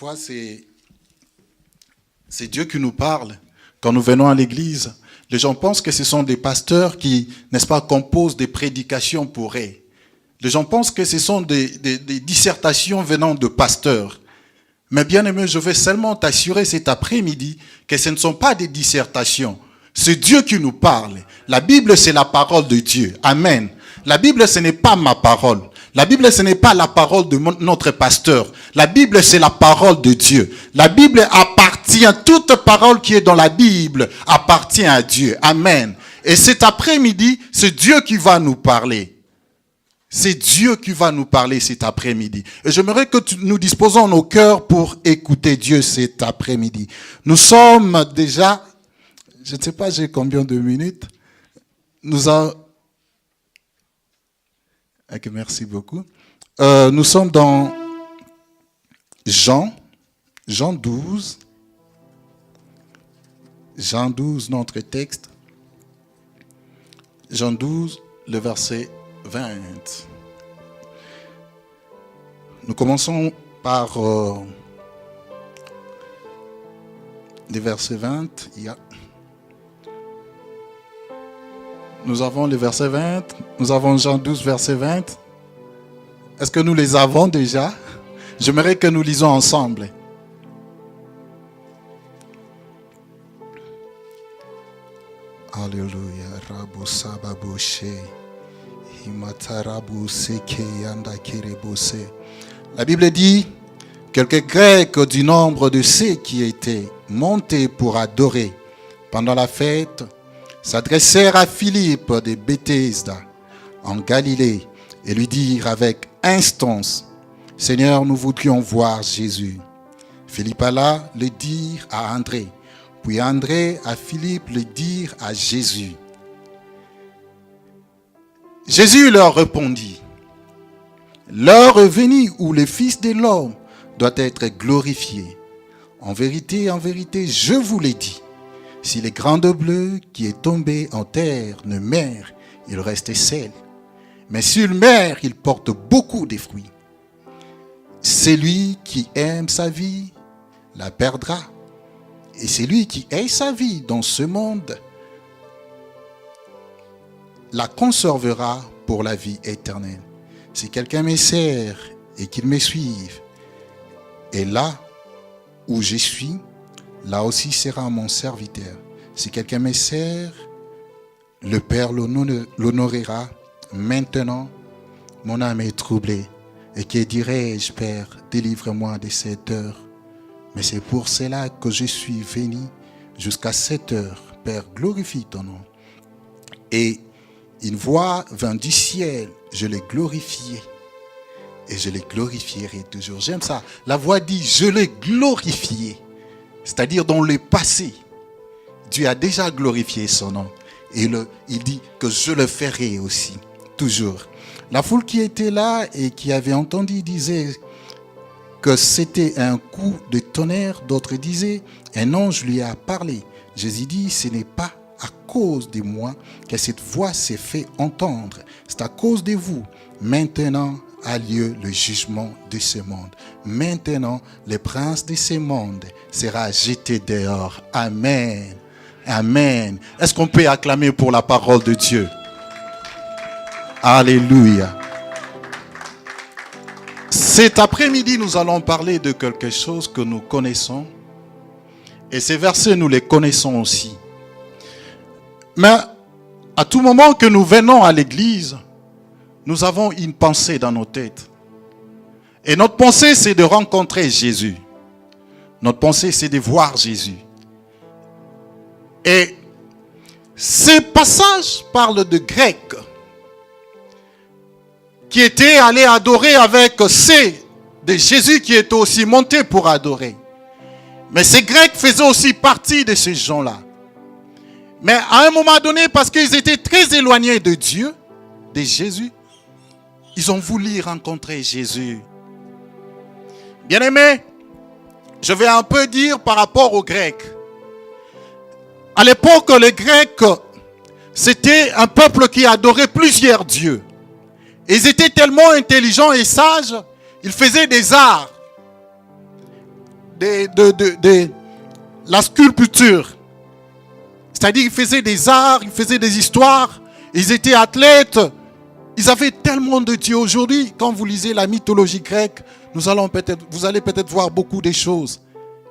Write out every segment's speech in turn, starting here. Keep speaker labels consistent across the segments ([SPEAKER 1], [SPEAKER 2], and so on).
[SPEAKER 1] Parfois, c'est Dieu qui nous parle. Quand nous venons à l'église, les gens pensent que ce sont des pasteurs qui, n'est-ce pas, composent des prédications pour eux. Les gens pensent que ce sont des dissertations venant de pasteurs. Mais bien aimé, je veux seulement t'assurer cet après-midi que ce ne sont pas des dissertations. C'est Dieu qui nous parle. La Bible, c'est la parole de Dieu. Amen. La Bible, ce n'est pas ma parole. La Bible, ce n'est pas la parole de notre pasteur. La Bible, c'est la parole de Dieu. La Bible appartient, toute parole qui est dans la Bible appartient à Dieu. Amen. Et cet après-midi, c'est Dieu qui va nous parler. C'est Dieu qui va nous parler cet après-midi. Et j'aimerais que nous disposons nos cœurs pour écouter Dieu cet après-midi. Nous sommes déjà, je ne sais pas j'ai combien de minutes. Okay, merci beaucoup. Nous sommes dans Jean 12. Jean 12, notre texte. Jean 12, le verset 20. Nous commençons par le verset 20. Nous avons le verset 20. Nous avons Jean 12, verset 20. Est-ce que nous les avons déjà? J'aimerais que nous lisons ensemble. Alléluia. La Bible dit, quelques Grecs du nombre de ceux qui étaient montés pour adorer pendant la fête s'adressèrent à Philippe de Bethsaida en Galilée et lui dirent avec instance, « Seigneur, nous voudrions voir Jésus. » Philippe alla le dire à André, puis André à Philippe le dire à Jésus. Jésus leur répondit, « L'heure est venue où le Fils de l'homme doit être glorifié. En vérité, je vous l'ai dit. Si le grain de bleu qui est tombé en terre ne meurt, il reste seul. Mais s'il meurt, il porte beaucoup de fruits. Celui qui aime sa vie la perdra. Et celui qui hait sa vie dans ce monde la conservera pour la vie éternelle. Si quelqu'un me sert et qu'il me suive, et là où je suis, là aussi sera mon serviteur. Si quelqu'un me sert, le Père l'honorera. Maintenant, mon âme est troublée. Et que dirais-je, Père, délivre-moi de cette heure. Mais c'est pour cela que je suis venu jusqu'à cette heure. Père, glorifie ton nom. Et une voix vint du ciel, je l'ai glorifié. Et je l'ai glorifierai toujours. J'aime ça. La voix dit, je l'ai glorifié. C'est-à-dire dans le passé. Dieu a déjà glorifié son nom. Et il dit que je le ferai aussi. Toujours. La foule qui était là et qui avait entendu disait que c'était un coup de tonnerre. D'autres disaient, un ange lui a parlé. Jésus dit, ce n'est pas à cause de moi que cette voix s'est fait entendre. C'est à cause de vous. Maintenant a lieu le jugement de ce monde. Maintenant, le prince de ce monde sera jeté dehors. Amen. Amen. Est-ce qu'on peut acclamer pour la parole de Dieu? Alléluia. Cet après-midi, nous allons parler de quelque chose que nous connaissons. Et ces versets, nous les connaissons aussi. Mais à tout moment que nous venons à l'église, nous avons une pensée dans nos têtes. Et notre pensée, c'est de rencontrer Jésus. Notre pensée, c'est de voir Jésus. Et ces passages parlent de Grecs qui étaient allés adorer avec ceux de Jésus qui étaient aussi montés pour adorer. Mais ces Grecs faisaient aussi partie de ces gens-là. Mais à un moment donné, parce qu'ils étaient très éloignés de Dieu, de Jésus, ils ont voulu rencontrer Jésus. Bien-aimés, je vais un peu dire par rapport aux Grecs. À l'époque, les Grecs, c'était un peuple qui adorait plusieurs dieux. Ils étaient tellement intelligents et sages, ils faisaient des arts. la sculpture. C'est-à-dire qu'ils faisaient des arts, ils faisaient des histoires, ils étaient athlètes. Ils avaient tellement de dieux. Aujourd'hui, quand vous lisez la mythologie grecque, vous allez peut-être voir beaucoup de choses.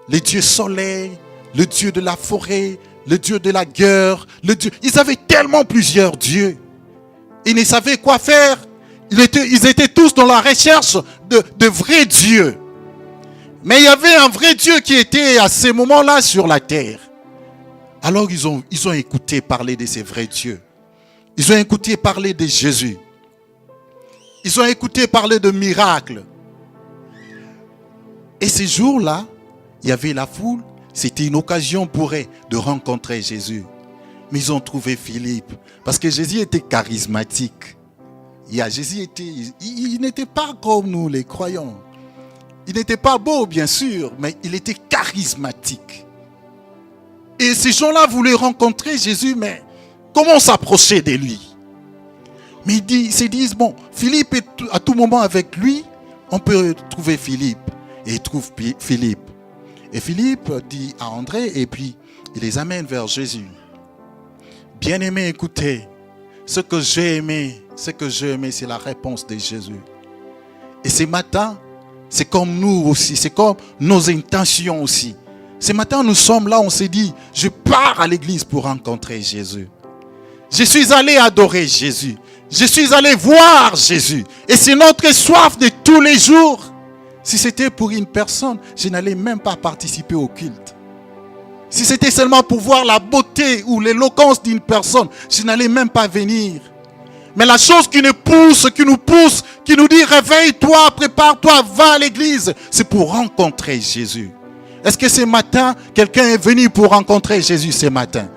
[SPEAKER 1] Les dieux soleil, le dieu de la forêt, le dieu de la guerre, Ils avaient tellement plusieurs dieux. Ils ne savaient quoi faire. Ils étaient tous dans la recherche de vrais dieux. Mais il y avait un vrai Dieu qui était à ces moments-là sur la terre. Alors ils ont écouté parler de ces vrais dieux. Ils ont écouté parler de Jésus. Ils ont écouté parler de miracles. Et ces jours-là, il y avait la foule. C'était une occasion pour eux de rencontrer Jésus. Mais ils ont trouvé Philippe. Parce que Jésus était charismatique. Jésus il n'était pas comme nous les croyants. Il n'était pas beau, bien sûr, mais il était charismatique. Et ces gens-là voulaient rencontrer Jésus, mais comment s'approcher de lui? Mais ils se disent, bon, Philippe est à tout moment avec lui, on peut trouver Philippe. Et ils trouvent Philippe. Et Philippe dit à André, et puis il les amène vers Jésus. Bien-aimés, écoutez, ce que j'ai aimé, c'est la réponse de Jésus. Et ce matin, c'est comme nous aussi, c'est comme nos intentions aussi. Ce matin, nous sommes là, on s'est dit, je pars à l'église pour rencontrer Jésus. Je suis allé adorer Jésus. Je suis allé voir Jésus. Et c'est notre soif de tous les jours. Si c'était pour une personne, je n'allais même pas participer au culte. Si c'était seulement pour voir la beauté ou l'éloquence d'une personne, je n'allais même pas venir. Mais la chose qui nous pousse, qui nous dit réveille-toi, prépare-toi, va à l'église, c'est pour rencontrer Jésus. Est-ce que ce matin, quelqu'un est venu pour rencontrer Jésus ce matin?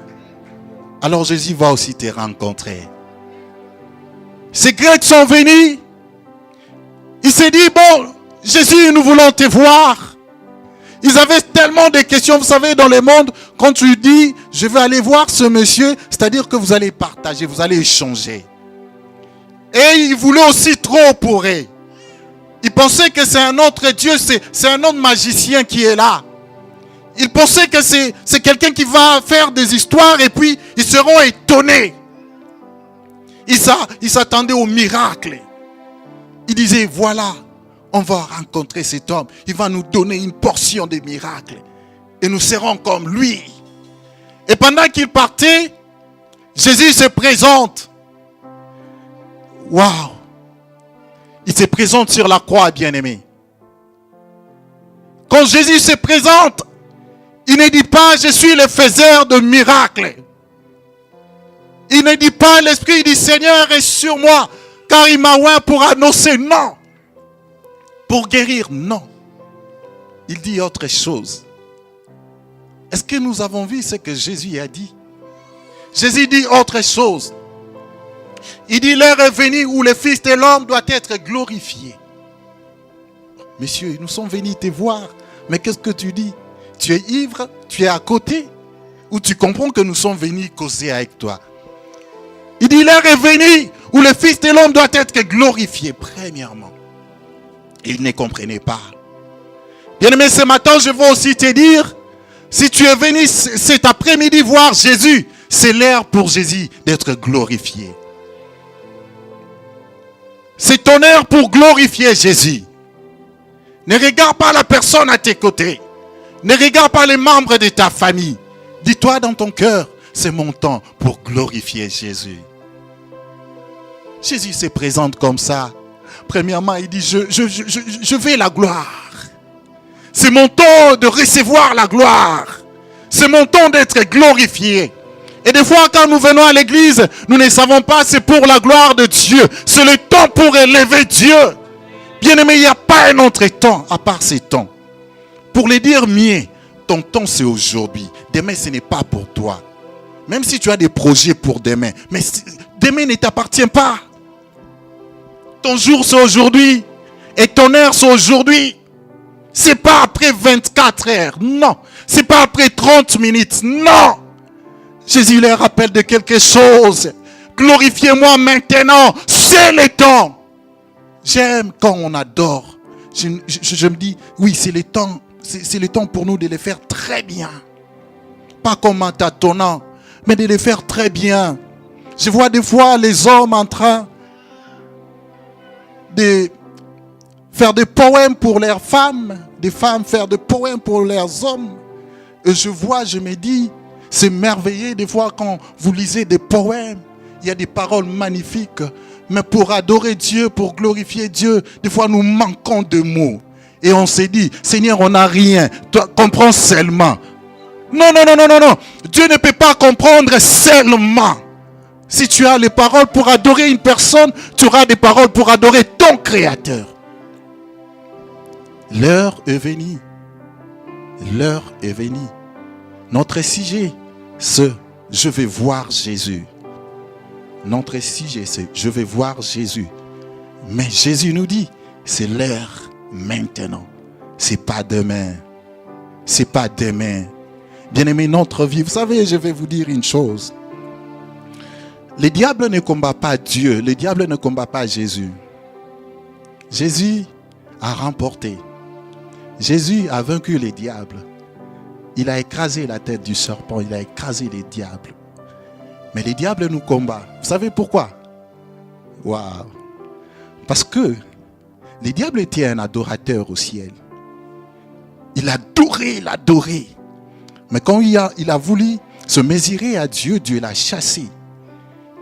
[SPEAKER 1] Alors Jésus va aussi te rencontrer. Ces Grecs sont venus. Ils se disent, bon, Jésus, nous voulons te voir. Ils avaient tellement de questions. Vous savez, dans le monde, quand tu dis, je vais aller voir ce monsieur, c'est-à-dire que vous allez partager, vous allez échanger. Et ils voulaient aussi trop pour eux. Ils pensaient que c'est un autre Dieu, c'est un autre magicien qui est là. Ils pensaient que c'est quelqu'un qui va faire des histoires et puis ils seront étonnés. Ils s'attendaient au miracle. Ils disaient, voilà, on va rencontrer cet homme. Il va nous donner une portion de miracles. Et nous serons comme lui. Et pendant qu'ils partaient, Jésus se présente. Waouh! Il se présente sur la croix, bien-aimé. Quand Jésus se présente, il ne dit pas, je suis le faiseur de miracles. Il ne dit pas, l'Esprit du Seigneur est sur moi, car il m'a oint pour annoncer, non. Pour guérir, non. Il dit autre chose. Est-ce que nous avons vu ce que Jésus a dit? Jésus dit autre chose. Il dit, l'heure est venue où le Fils de l'homme doit être glorifié. Messieurs, nous sommes venus te voir. Mais qu'est-ce que tu dis? Tu es ivre? Tu es à côté? Ou tu comprends que nous sommes venus causer avec toi? Il dit, l'heure est venue où le Fils de l'homme doit être glorifié. Premièrement, il ne comprenait pas. Bien-aimé, ce matin, je veux aussi te dire, si tu es venu cet après-midi voir Jésus, c'est l'heure pour Jésus d'être glorifié. C'est ton heure pour glorifier Jésus. Ne regarde pas la personne à tes côtés. Ne regarde pas les membres de ta famille. Dis-toi dans ton cœur, c'est mon temps pour glorifier Jésus. Jésus se présente comme ça. Premièrement, il dit, je veux la gloire. C'est mon temps de recevoir la gloire. C'est mon temps d'être glorifié. Et des fois, quand nous venons à l'église, nous ne savons pas, c'est pour la gloire de Dieu. C'est le temps pour élever Dieu. Bien-aimé, il n'y a pas un autre temps à part ces temps. Pour le dire mieux, ton temps c'est aujourd'hui. Demain, ce n'est pas pour toi. Même si tu as des projets pour demain. Mais demain ne t'appartient pas. Ton jour c'est aujourd'hui. Et ton heure c'est aujourd'hui. C'est pas après 24 heures. Non. C'est pas après 30 minutes. Non. Jésus leur rappelle de quelque chose. Glorifiez-moi maintenant. C'est le temps. J'aime quand on adore. Je me dis, oui, c'est le temps. c'est le temps pour nous de les faire très bien. Pas comme en tâtonnant, mais de les faire très bien. Je vois des fois les hommes en train de faire des poèmes pour leurs femmes, des femmes faire des poèmes pour leurs hommes. Et je me dis, c'est merveilleux des fois quand vous lisez des poèmes. Il y a des paroles magnifiques. Mais pour adorer Dieu, pour glorifier Dieu, des fois nous manquons de mots. Et on s'est dit, Seigneur, on n'a rien. Toi, comprends seulement. Non. Dieu ne peut pas comprendre seulement. Si tu as les paroles pour adorer une personne, tu auras des paroles pour adorer ton Créateur. L'heure est venue. L'heure est venue. Notre sujet, c'est « Je vais voir Jésus ». Notre sujet, c'est « Je vais voir Jésus ». Mais Jésus nous dit, c'est l'heure maintenant. C'est pas demain. C'est pas demain. Bien-aimé, notre vie, vous savez, je vais vous dire une chose. Le diable ne combat pas Dieu. Le diable ne combat pas Jésus. Jésus a remporté. Jésus a vaincu les diables. Il a écrasé la tête du serpent. Il a écrasé les diables. Mais les diables nous combattent. Vous savez pourquoi? Waouh! Parce que le diable était un adorateur au ciel. Il adorait. Mais quand il a voulu se mesurer à Dieu, Dieu l'a chassé.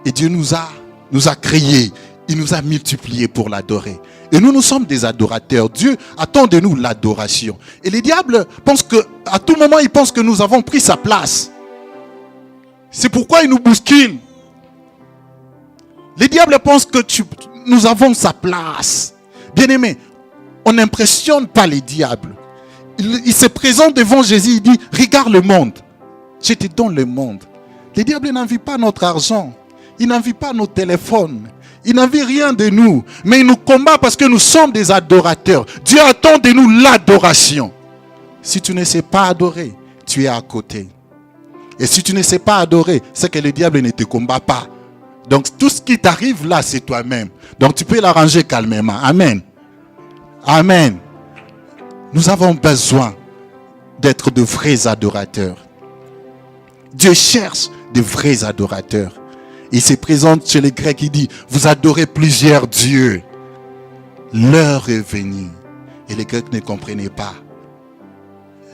[SPEAKER 1] Et Dieu nous a créés. Il nous a multipliés pour l'adorer. Et nous sommes des adorateurs. Dieu attend de nous l'adoration. Et les diables pensent qu'à tout moment, ils pensent que nous avons pris sa place. C'est pourquoi ils nous bousculent. Les diables pensent que nous avons sa place. Bien-aimé, on n'impressionne pas les diables. Il se présente devant Jésus, il dit, regarde le monde. Je te donne le monde. Les diables n'envient pas notre argent. Ils n'envient pas nos téléphones. Ils n'envient rien de nous. Mais ils nous combattent parce que nous sommes des adorateurs. Dieu attend de nous l'adoration. Si tu ne sais pas adorer, tu es à côté. Et si tu ne sais pas adorer, c'est que le diable ne te combat pas. Donc tout ce qui t'arrive là, c'est toi-même. Donc tu peux l'arranger calmement. Amen. Amen. Nous avons besoin d'être de vrais adorateurs. Dieu cherche de vrais adorateurs. Il se présente chez les Grecs, il dit, vous adorez plusieurs dieux. L'heure est venue. Et les Grecs ne comprenaient pas.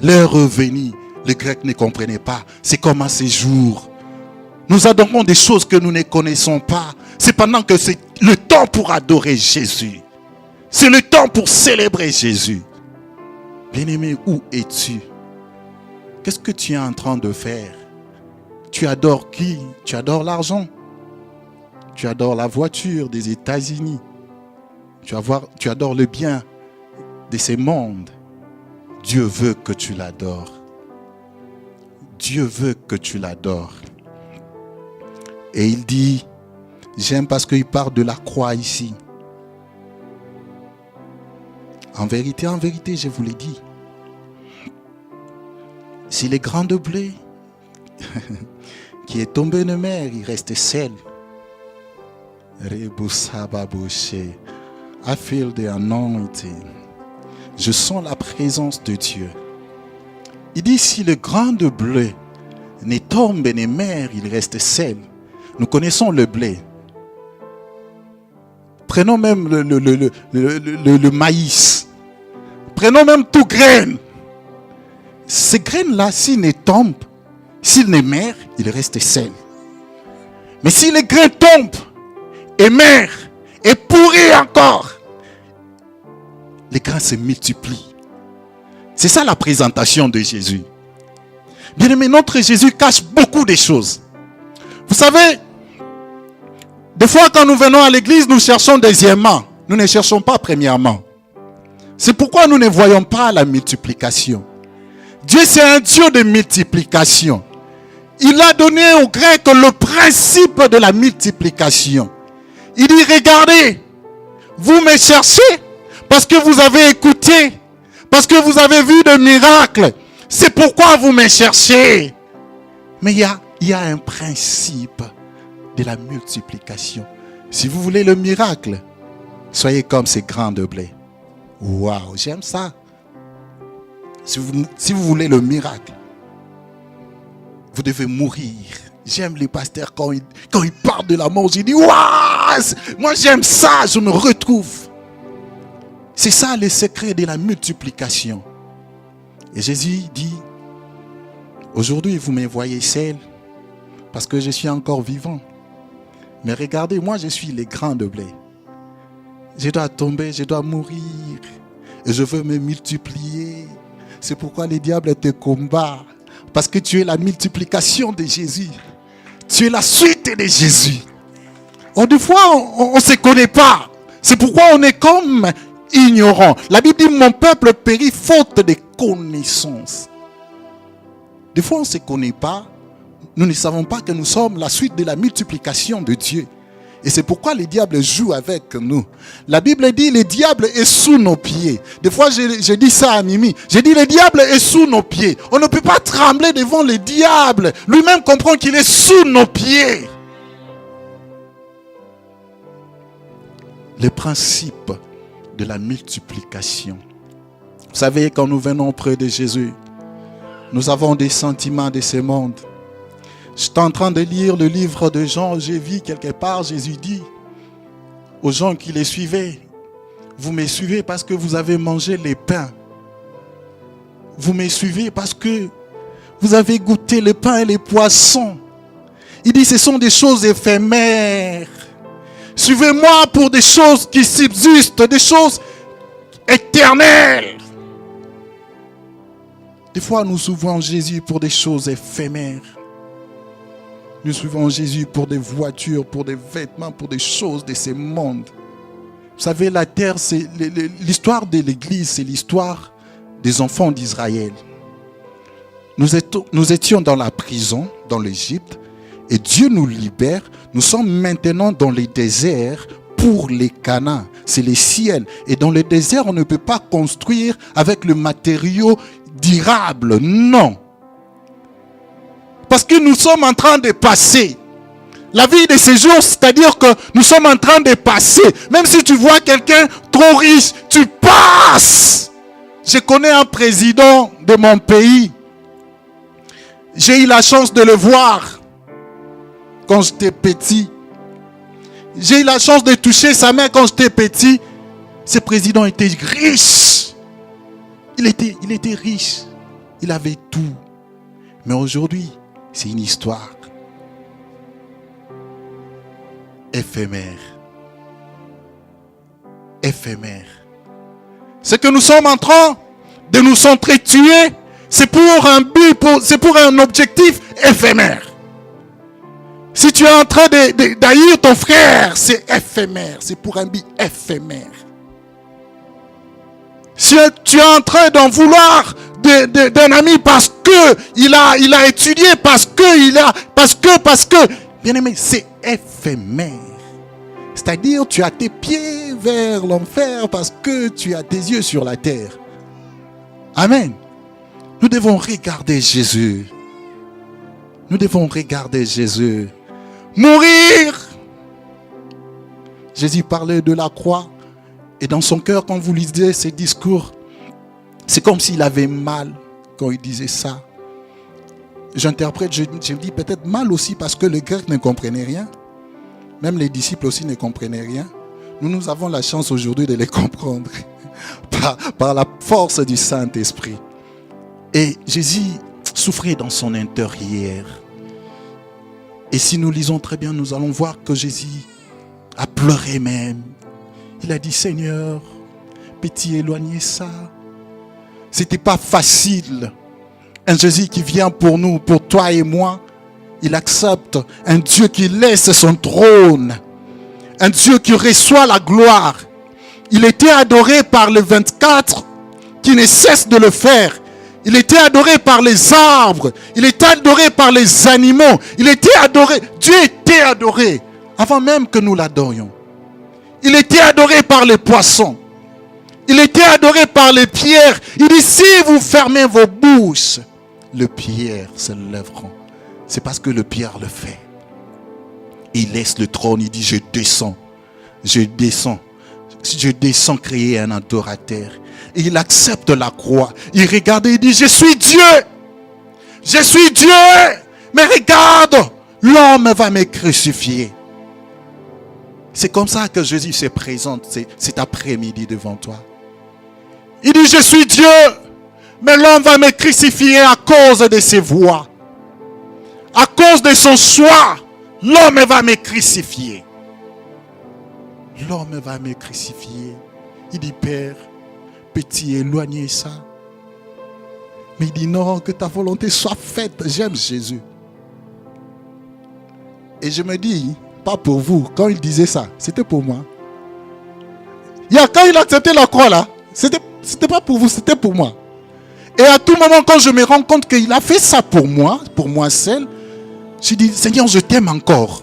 [SPEAKER 1] L'heure est venue. Les Grecs ne comprenaient pas. C'est comme à ces jours. Nous adorons des choses que nous ne connaissons pas. C'est pendant que c'est le temps pour adorer Jésus. C'est le temps pour célébrer Jésus. Bien-aimé, où es-tu? Qu'est-ce que tu es en train de faire? Tu adores qui? Tu adores l'argent? Tu adores la voiture des États-Unis? Tu adores le bien de ces mondes? Dieu veut que tu l'adores. Dieu veut que tu l'adores. Et il dit, j'aime parce qu'il parle de la croix ici. En vérité, je vous l'ai dit. Si les grains de blé qui est tombé de mer, il reste seul. I feel the anointing. Je sens la présence de Dieu. Il dit, si le grain de blé ne tombe de mer, il reste seul. Nous connaissons le blé. Prenons même le maïs. Prenons même tout graine. Ces graines-là, s'ils ne tombent, s'ils ne meurent, ils restent seul. Mais si les graines tombent et meurent et pourrissent encore, les grains se multiplient. C'est ça la présentation de Jésus. Bien aimé, notre Jésus cache beaucoup de choses. Vous savez, des fois quand nous venons à l'église, nous cherchons deuxièmement. Nous ne cherchons pas premièrement. C'est pourquoi nous ne voyons pas la multiplication. Dieu, c'est un Dieu de multiplication. Il a donné aux Grecs le principe de la multiplication. Il dit, regardez, vous me cherchez parce que vous avez écouté, parce que vous avez vu de miracles. C'est pourquoi vous me cherchez. Mais il y a un principe de la multiplication. Si vous voulez le miracle, soyez comme ces grains de blé. Waouh, j'aime ça. Si vous voulez le miracle, vous devez mourir. J'aime les pasteurs quand ils parlent de la mort. Je dis, waouh, moi j'aime ça, je me retrouve. C'est ça le secret de la multiplication. Et Jésus dit, aujourd'hui vous me voyez seul parce que je suis encore vivant. Mais regardez, moi je suis le grain de blé. Je dois tomber, je dois mourir. Et je veux me multiplier. C'est pourquoi le diable te combat. Parce que tu es la multiplication de Jésus. Tu es la suite de Jésus. Des fois, on ne se connaît pas. C'est pourquoi on est comme ignorant. La Bible dit, mon peuple périt faute de connaissance. Des fois, on ne se connaît pas. Nous ne savons pas que nous sommes la suite de la multiplication de Dieu. Et c'est pourquoi le diable joue avec nous. La Bible dit, le diable est sous nos pieds. Des fois, je dis ça à Mimi. Je dis, le diable est sous nos pieds. On ne peut pas trembler devant le diable. Lui-même comprend qu'il est sous nos pieds. Le principe de la multiplication. Vous savez, quand nous venons près de Jésus, nous avons des sentiments de ce monde. J'étais en train de lire le livre de Jean. J'ai vu quelque part, Jésus dit aux gens qui les suivaient, vous me suivez parce que vous avez mangé les pains. Vous me suivez parce que vous avez goûté le pain et les poissons. Il dit, ce sont des choses éphémères. Suivez-moi pour des choses qui subsistent, des choses éternelles. Des fois, nous suivons Jésus pour des choses éphémères. Nous suivons Jésus pour des voitures, pour des vêtements, pour des choses de ce monde. Vous savez, la terre, c'est l'histoire de l'Église, c'est l'histoire des enfants d'Israël. Nous étions dans la prison, dans l'Égypte, et Dieu nous libère. Nous sommes maintenant dans les déserts pour les Canaan. C'est le ciel. Et dans le désert, on ne peut pas construire avec le matériau durable. Non. Parce que nous sommes en train de passer. La vie de ces jours, c'est-à-dire que nous sommes en train de passer. Même si tu vois quelqu'un trop riche, tu passes. Je connais un président de mon pays. J'ai eu la chance de le voir quand j'étais petit. J'ai eu la chance de toucher sa main quand j'étais petit. Ce président était riche. Il était riche. Il avait tout. Mais aujourd'hui, c'est une histoire éphémère. Éphémère. Ce que nous sommes en train de nous entretuer, c'est pour un but, c'est pour un objectif éphémère. Si tu es en train d'haïr ton frère, c'est éphémère. C'est pour un but éphémère. Si tu es en train d'en vouloir d'un ami parce que il a étudié, parce que, bien aimé, c'est éphémère. C'est-à-dire, tu as tes pieds vers l'enfer parce que tu as tes yeux sur la terre. Amen. Nous devons regarder Jésus. Nous devons regarder Jésus. Mourir. Jésus parlait de la croix. Et dans son cœur, quand vous lisez ses discours, c'est comme s'il avait mal quand il disait ça. J'interprète, je dis peut-être mal aussi parce que les Grecs ne comprenaient rien. Même les disciples aussi ne comprenaient rien. Nous avons la chance aujourd'hui de les comprendre par la force du Saint-Esprit. Et Jésus souffrait dans son intérieur. Et si nous lisons très bien, nous allons voir que Jésus a pleuré même. Il a dit, Seigneur, peux-tu éloigner ça? C'était pas facile. Un Jésus qui vient pour nous, pour toi et moi. Il accepte un Dieu qui laisse son trône. Un Dieu qui reçoit la gloire. Il était adoré par les 24 qui ne cessent de le faire. Il était adoré par les arbres. Il était adoré par les animaux. Il était adoré. Dieu était adoré avant même que nous l'adorions. Il était adoré par les poissons. Il était adoré par les pierres. Il dit, si vous fermez vos bouches, les pierres se lèveront. C'est parce que le pierre le fait. Il laisse le trône, il dit, je descends créer un adorateur. et il accepte la croix. Il regarde et il dit, je suis Dieu. Je suis Dieu. Mais regarde, l'homme va me crucifier. C'est comme ça que Jésus se présente cet après-midi devant toi. Il dit, je suis Dieu, mais l'homme va me crucifier à cause de ses voies. À cause de son choix, l'homme va me crucifier. L'homme va me crucifier. Il dit, Père, peux-tu éloigner ça? Mais il dit, non, que ta volonté soit faite. J'aime Jésus. Et je me dis, pas pour vous, quand il disait ça, c'était pour moi. Quand il acceptait la croix là, c'était pas pour vous, c'était pour moi. Et à tout moment, quand je me rends compte qu'il a fait ça pour moi seul, je dis, Seigneur, je t'aime encore.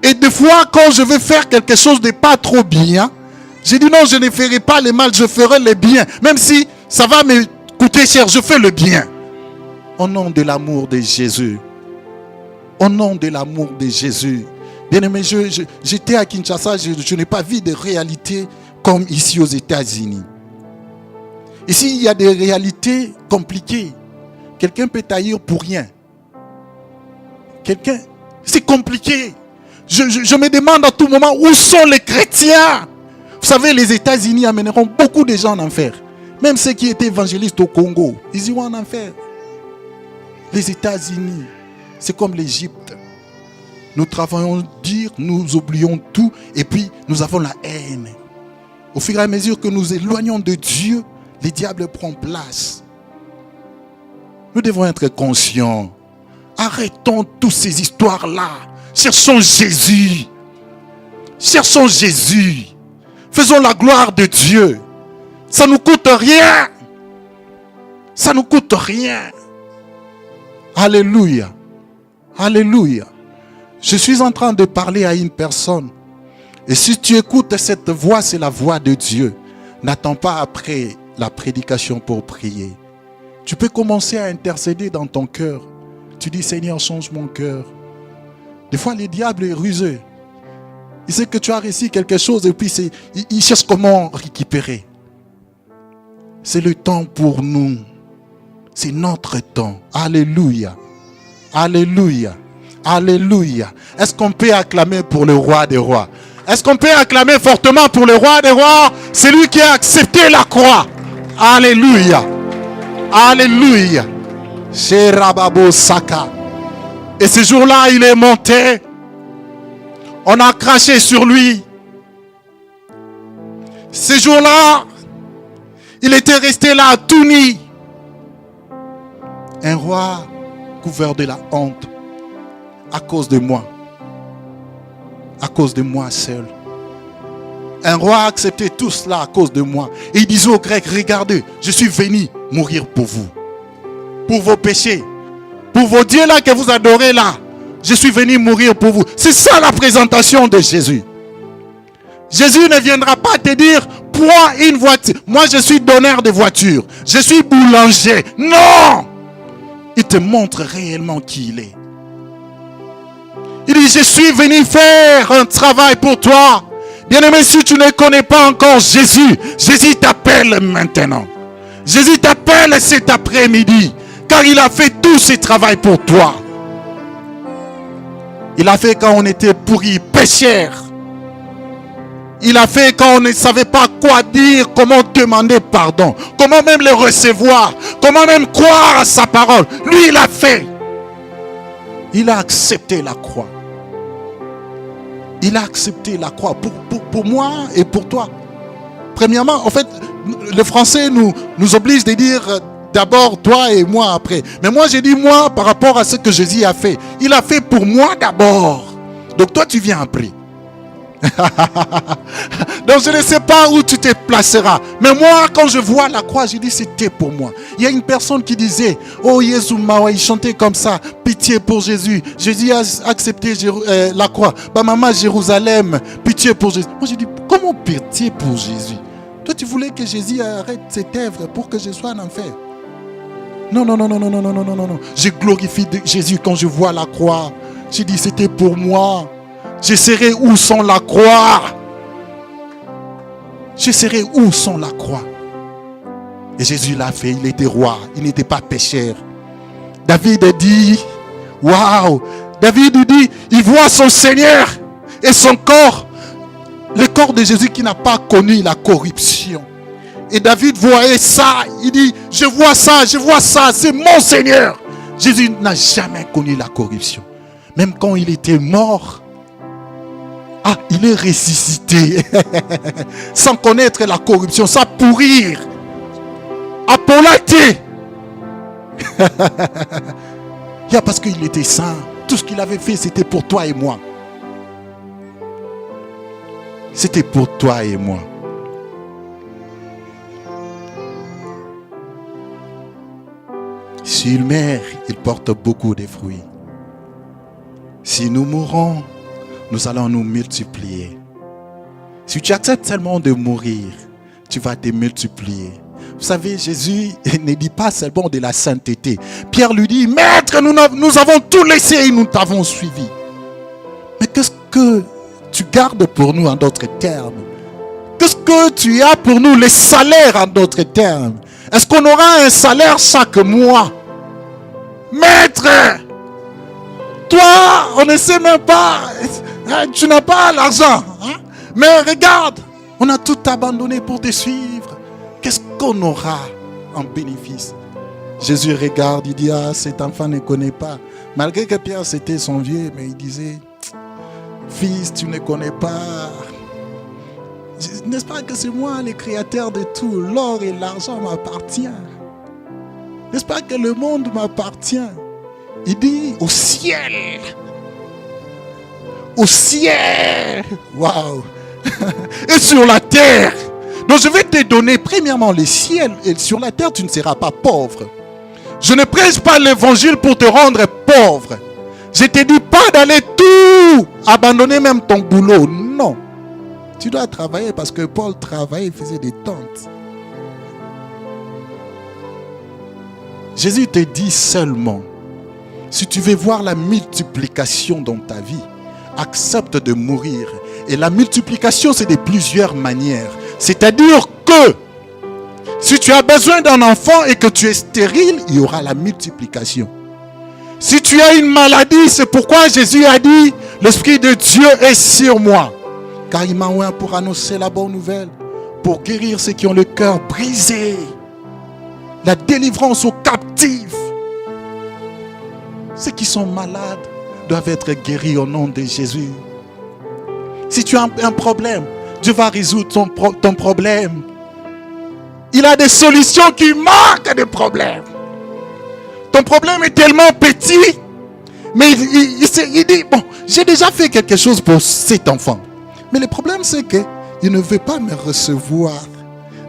[SPEAKER 1] Et des fois, quand je veux faire quelque chose de pas trop bien, je dis non, je ne ferai pas le mal, je ferai le bien. Même si ça va me coûter cher, je fais le bien. Au nom de l'amour de Jésus. Au nom de l'amour de Jésus. Bien-aimé, j'étais à Kinshasa, je n'ai pas vu de réalité comme ici aux États-Unis. Ici, il y a des réalités compliquées. Quelqu'un peut taillir pour rien. C'est compliqué. Je me demande à tout moment où sont les chrétiens. Vous savez, les États-Unis amèneront beaucoup de gens en enfer. Même ceux qui étaient évangélistes au Congo, ils iront en enfer. Les États-Unis, c'est comme l'Égypte. Nous travaillons dur, nous oublions tout, et puis nous avons la haine. Au fur et à mesure que nous éloignons de Dieu, le diable prend place. Nous devons être conscients. Arrêtons toutes ces histoires-là. Cherchons Jésus. Cherchons Jésus. Faisons la gloire de Dieu. Ça ne nous coûte rien. Ça ne nous coûte rien. Alléluia. Alléluia. Je suis en train de parler à une personne. Et si tu écoutes cette voix, c'est la voix de Dieu. N'attends pas après la prédication pour prier. Tu peux commencer à intercéder dans ton cœur. Tu dis, Seigneur, change mon cœur. Des fois, le diable est rusé. Il sait que tu as réussi quelque chose et puis il cherche comment récupérer. C'est le temps pour nous. C'est notre temps. Alléluia. Alléluia. Alléluia. Est-ce qu'on peut acclamer pour le roi des rois? Est-ce qu'on peut acclamer fortement pour le roi des rois? C'est lui qui a accepté la croix. Alléluia. Alléluia. Chez Rababo Saka. Et ce jour-là, il est monté. On a craché sur lui. Ce jour-là, il était resté là tout nu. Un roi couvert de la honte. À cause de moi. À cause de moi seul. Un roi a accepté tout cela à cause de moi. Et il disait aux Grecs, regardez, je suis venu mourir pour vous. Pour vos péchés. Pour vos dieux là que vous adorez là. Je suis venu mourir pour vous. C'est ça la présentation de Jésus. Jésus ne viendra pas te dire, prends une voiture. Moi je suis donneur de voitures. Je suis boulanger. Non! Il te montre réellement qui il est. Il dit, je suis venu faire un travail pour toi. Bien-aimé, si tu ne connais pas encore Jésus, Jésus t'appelle maintenant. Jésus t'appelle cet après-midi. Car il a fait tout ce travail pour toi. Il a fait quand on était pourris, pécheurs. Il a fait quand on ne savait pas quoi dire, comment demander pardon, comment même le recevoir, comment même croire à sa parole. Lui, il a fait. Il a accepté la croix. Il a accepté la croix pour moi et pour toi. Premièrement, en fait, le français nous oblige de dire d'abord toi et moi après. Mais moi, j'ai dit moi par rapport à ce que Jésus a fait. Il a fait pour moi d'abord. Donc toi, tu viens après. Donc je ne sais pas où tu te placeras. Mais moi, quand je vois la croix, je dis c'était pour moi. Il y a une personne qui disait, oh Jésus, il chantait comme ça, pitié pour Jésus. Jésus a accepté la croix. Bah maman Jérusalem, pitié pour Jésus. Moi je dis, comment pitié pour Jésus? Toi tu voulais que Jésus arrête cette œuvre pour que je sois en enfer. Non. Je glorifie Jésus quand je vois la croix. Je dis c'était pour moi. Je serai où sans la croix. Je serai où sans la croix? Et Jésus l'a fait, il était roi, il n'était pas pécheur. David dit, waouh! David dit, il voit son Seigneur et son corps, le corps de Jésus qui n'a pas connu la corruption. Et David voyait ça, il dit, je vois ça, c'est mon Seigneur. Jésus n'a jamais connu la corruption. Même quand il était mort, il est ressuscité. Sans connaître la corruption, sans pourrir. Apolaté. Parce qu'il était saint. Tout ce qu'il avait fait, c'était pour toi et moi. C'était pour toi et moi. S'il meurt, il porte beaucoup de fruits. Si nous mourons, nous allons nous multiplier. Si tu acceptes seulement de mourir, tu vas te multiplier. Vous savez, Jésus ne dit pas seulement de la sainteté. Pierre lui dit, Maître, nous avons tout laissé et nous t'avons suivi. Mais qu'est-ce que tu gardes pour nous en d'autres termes? Qu'est-ce que tu as pour nous, les salaires en d'autres termes? Est-ce qu'on aura un salaire chaque mois? Maître, toi, on ne sait même pas, tu n'as pas l'argent. Mais regarde, on a tout abandonné pour te suivre. Qu'est-ce qu'on aura en bénéfice? Jésus regarde, il dit, cet enfant ne connaît pas. Malgré que Pierre, c'était son vieux, mais il disait, fils, tu ne connais pas. N'est-ce pas que c'est moi le créateur de tout? L'or et l'argent m'appartiennent. N'est-ce pas que le monde m'appartient? Il dit, au ciel. Au ciel. Waouh. Et sur la terre. Donc je vais te donner premièrement le ciel. Et sur la terre, tu ne seras pas pauvre. Je ne prêche pas l'évangile pour te rendre pauvre. Je ne te dis pas d'aller tout abandonner, même ton boulot. Non. Tu dois travailler parce que Paul travaillait, il faisait des tentes. Jésus te dit seulement, si tu veux voir la multiplication dans ta vie, accepte de mourir. Et la multiplication, c'est de plusieurs manières. C'est-à-dire que si tu as besoin d'un enfant et que tu es stérile, il y aura la multiplication. Si tu as une maladie, c'est pourquoi Jésus a dit, l'Esprit de Dieu est sur moi. Car il m'a envoyé pour annoncer la bonne nouvelle, pour guérir ceux qui ont le cœur brisé, la délivrance aux captifs. Ceux qui sont malades doivent être guéris au nom de Jésus. Si tu as un problème, Dieu va résoudre ton problème. Il a des solutions qui manquent des problèmes. Ton problème est tellement petit, mais il dit, bon, j'ai déjà fait quelque chose pour cet enfant. Mais le problème, c'est qu'il ne veut pas me recevoir.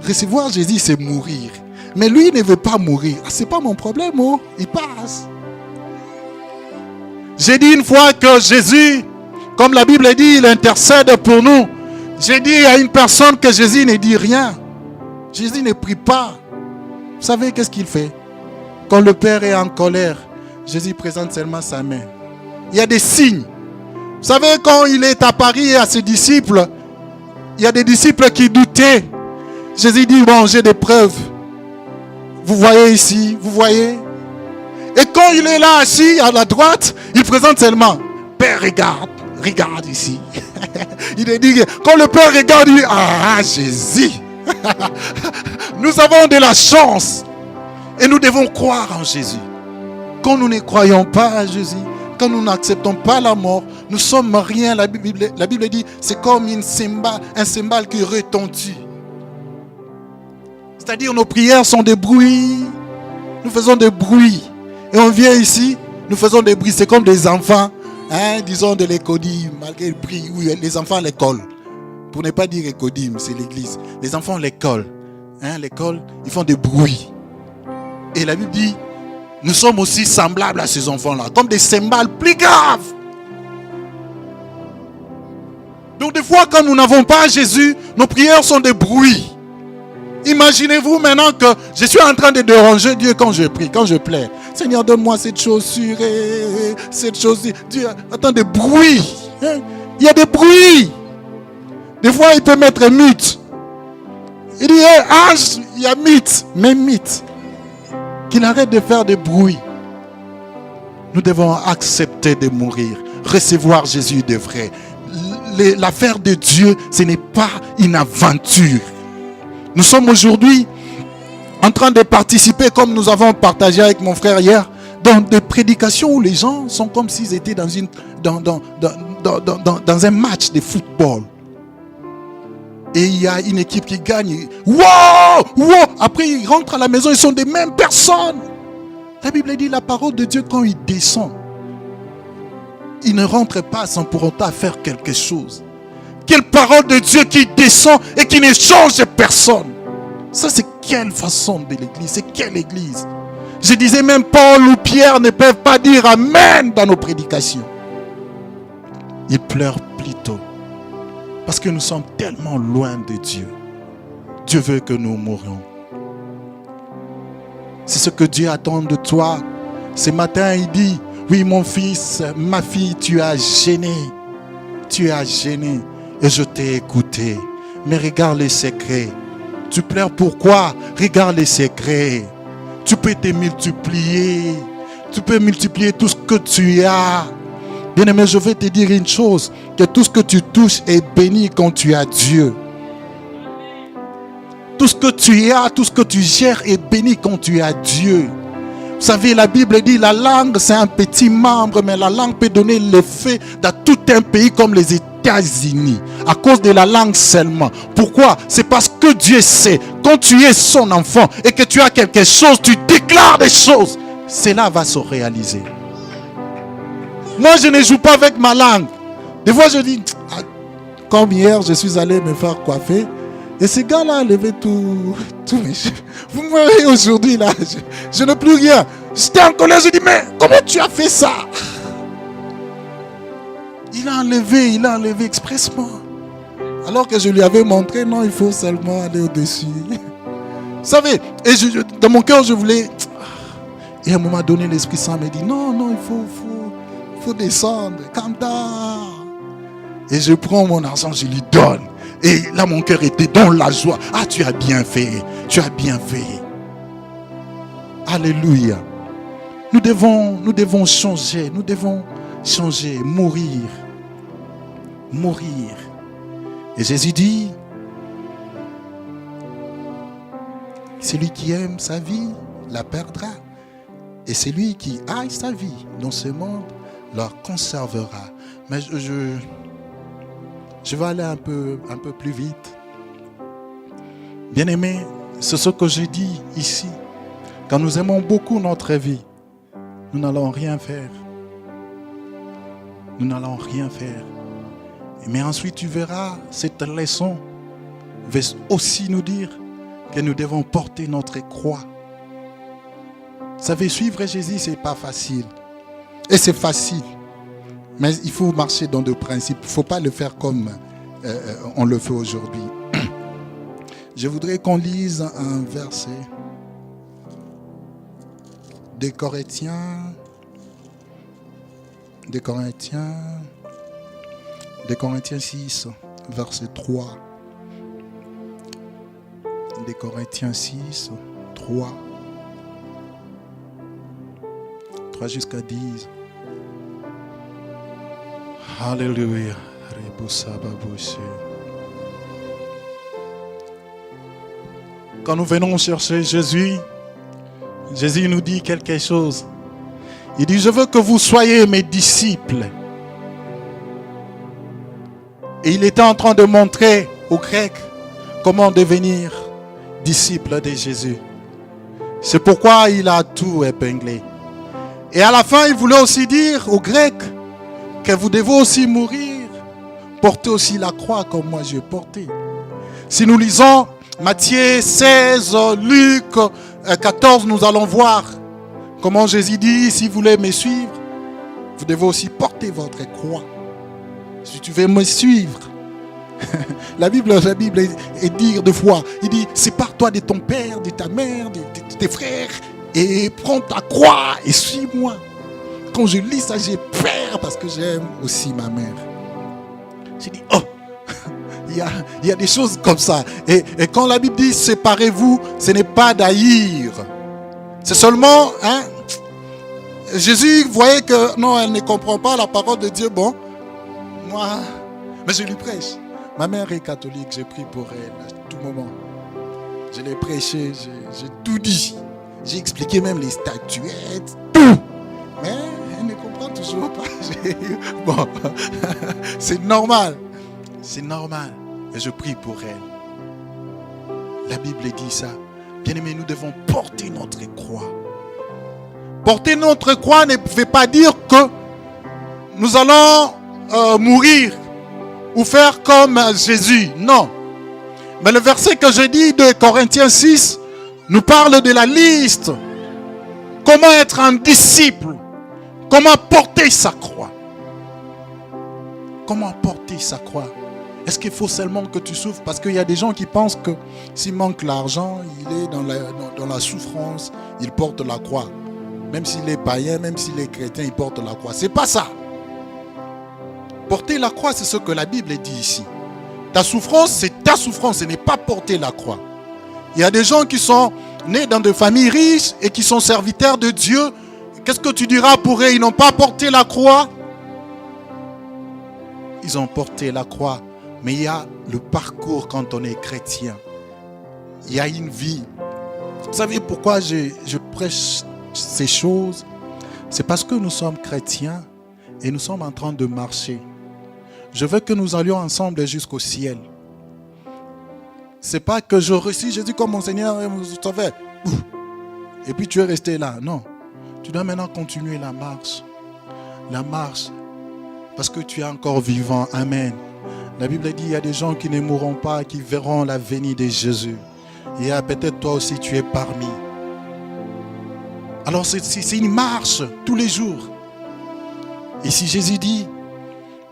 [SPEAKER 1] Recevoir Jésus, c'est mourir. Mais lui, il ne veut pas mourir. Ce n'est pas mon problème, oh. Il passe. J'ai dit une fois que Jésus, comme la Bible dit, il intercède pour nous. J'ai dit à une personne que Jésus ne dit rien. Jésus ne prie pas. Vous savez qu'est-ce qu'il fait? Quand le Père est en colère, Jésus présente seulement sa main. Il y a des signes. Vous savez, quand il est à Paris à ses disciples, il y a des disciples qui doutaient. Jésus dit, bon, j'ai des preuves. Vous voyez ici, vous voyez? Et quand il est là assis à la droite, il présente seulement, Père, regarde ici. Il dit, quand le Père regarde, il dit, Jésus. Nous avons de la chance. Et nous devons croire en Jésus. Quand nous ne croyons pas à Jésus, quand nous n'acceptons pas la mort, nous sommes rien. La Bible dit, c'est comme un cymbale qui retentit. C'est-à-dire nos prières sont des bruits. Nous faisons des bruits. Et on vient ici, nous faisons des bruits. C'est comme des enfants, disons de l'écodim, malgré le bruit. Oui, les enfants à l'école. Pour ne pas dire écodim, c'est l'église. Les enfants à l'école. L'école, ils font des bruits. Et la Bible dit, nous sommes aussi semblables à ces enfants-là, comme des cymbales plus graves. Donc des fois, quand nous n'avons pas Jésus, nos prières sont des bruits. Imaginez-vous maintenant que je suis en train de déranger Dieu quand je prie, quand je plaire. Seigneur, donne-moi cette chaussure, cette chaussure. Dieu attend des bruits. Il y a des bruits. Des fois, il peut m'être mute. Il dit, il y a mythe, même mythe. Qu'il arrête de faire des bruits. Nous devons accepter de mourir, recevoir Jésus de vrai. L'affaire de Dieu, ce n'est pas une aventure. Nous sommes aujourd'hui en train de participer, comme nous avons partagé avec mon frère hier, dans des prédications où les gens sont comme s'ils étaient dans un match de football. Et il y a une équipe qui gagne. Wow! Après, ils rentrent à la maison, ils sont des mêmes personnes. La Bible dit, la parole de Dieu, quand il descend, il ne rentre pas sans pour autant faire quelque chose. Quelle parole de Dieu qui descend et qui ne change personne. Ça, c'est quelle façon de l'église? C'est quelle église? Je disais, même Paul ou Pierre ne peuvent pas dire Amen dans nos prédications. Ils pleurent plutôt. Parce que nous sommes tellement loin de Dieu. Dieu veut que nous mourions. C'est ce que Dieu attend de toi. Ce matin, il dit, oui, mon fils, ma fille, tu as gêné. Tu as gêné. Et je t'ai écouté. Mais regarde les secrets. Tu pleures pourquoi? Regarde les secrets. Tu peux te multiplier. Tu peux multiplier tout ce que tu as. Bien-aimé, je vais te dire une chose. Que tout ce que tu touches est béni quand tu as Dieu. Tout ce que tu as, tout ce que tu gères est béni quand tu as Dieu. Vous savez, la Bible dit la langue c'est un petit membre, mais la langue peut donner l'effet dans tout un pays comme les États-Unis. À cause de la langue seulement. Pourquoi? C'est parce que Dieu sait, quand tu es son enfant et que tu as quelque chose, tu déclares des choses. Cela va se réaliser. Moi, je ne joue pas avec ma langue. Des fois, je dis, comme hier, je suis allé me faire coiffer. Et ce gars-là a levé tous mes cheveux. Vous me voyez aujourd'hui, là, je n'ai plus rien. J'étais en colère, je dis, mais comment tu as fait ça? Il a enlevé expressement. Alors que je lui avais montré, non, il faut seulement aller au-dessus. Vous savez, et dans mon cœur, je voulais... Et à un moment donné, l'Esprit Saint me dit, non, il faut descendre, calme down. Et je prends mon argent, je lui donne. Et là, mon cœur était dans la joie. Ah, tu as bien fait. Tu as bien fait. Alléluia. Nous devons changer. Nous devons changer, mourir. Mourir. Et Jésus dit, celui qui aime sa vie la perdra. Et celui qui haït sa vie dans ce monde la conservera. Mais je vais aller un peu plus vite. Bien-aimés, c'est ce que je dis ici. Quand nous aimons beaucoup notre vie, nous n'allons rien faire. Nous n'allons rien faire. Mais ensuite, tu verras, cette leçon va aussi nous dire que nous devons porter notre croix. Vous savez, suivre Jésus, ce n'est pas facile. Et c'est facile. Mais il faut marcher dans des principes. Il ne faut pas le faire comme on le fait aujourd'hui. Je voudrais qu'on lise un verset des Corinthiens 6, verset 3. Des Corinthiens 6, 3 jusqu'à 10. Alléluia. Quand nous venons chercher Jésus, Jésus nous dit quelque chose. Il dit, je veux que vous soyez mes disciples. Et il était en train de montrer aux Grecs comment devenir disciple de Jésus. C'est pourquoi il a tout épinglé. Et à la fin, il voulait aussi dire aux Grecs que vous devez aussi mourir, porter aussi la croix comme moi j'ai porté. Si nous lisons Matthieu 16, Luc 14, nous allons voir comment Jésus dit, si vous voulez me suivre, vous devez aussi porter votre croix. Si tu veux me suivre, la Bible est dire de foi, il dit, sépare-toi de ton père, de ta mère, de tes frères, et prends ta croix et suis-moi. Quand je lis ça, j'ai peur parce que j'aime aussi ma mère. J'ai dit, oh, il il y a des choses comme ça. Et quand la Bible dit séparez-vous, ce n'est pas d'haïr. C'est seulement, Jésus voyait que non, elle ne comprend pas la parole de Dieu. Bon, moi, mais je lui prêche. Ma mère est catholique, j'ai prié pour elle à tout moment. Je l'ai prêché, j'ai tout dit. J'ai expliqué même les statuettes, tout. Mais elle ne comprend toujours pas. Bon, c'est normal. C'est normal. Mais je prie pour elle. La Bible dit ça. Bien-aimés, nous devons porter notre croix. Porter notre croix ne veut pas dire que nous allons mourir ou faire comme Jésus. Non. Mais le verset que je dis de Corinthiens 6 nous parle de la liste. Comment être un disciple. Comment porter sa croix. Comment porter sa croix. Est-ce qu'il faut seulement que tu souffres? Parce qu'il y a des gens qui pensent que s'il manque l'argent, il est dans la souffrance, il porte la croix. Même s'il est païen, même s'il est chrétien, il porte la croix. C'est pas ça. Porter la croix, c'est ce que la Bible dit ici. Ta souffrance, c'est ta souffrance, ce n'est pas porter la croix. Il y a des gens qui sont nés dans des familles riches et qui sont serviteurs de Dieu. Qu'est-ce que tu diras pour eux? Ils n'ont pas porté la croix. Ils ont porté la croix. Mais il y a le parcours quand on est chrétien. Il y a une vie. Vous savez pourquoi je prêche ces choses? C'est parce que nous sommes chrétiens et nous sommes en train de marcher. Je veux que nous allions ensemble jusqu'au ciel. C'est pas que je reçus Jésus comme mon Seigneur et mon Sauveur. Et puis tu es resté là. Non. Tu dois maintenant continuer la marche. La marche. Parce que tu es encore vivant. Amen. La Bible dit, il y a des gens qui ne mourront pas, qui verront la venue de Jésus. Et peut-être toi aussi tu es parmi. Alors c'est une marche tous les jours. Et si Jésus dit,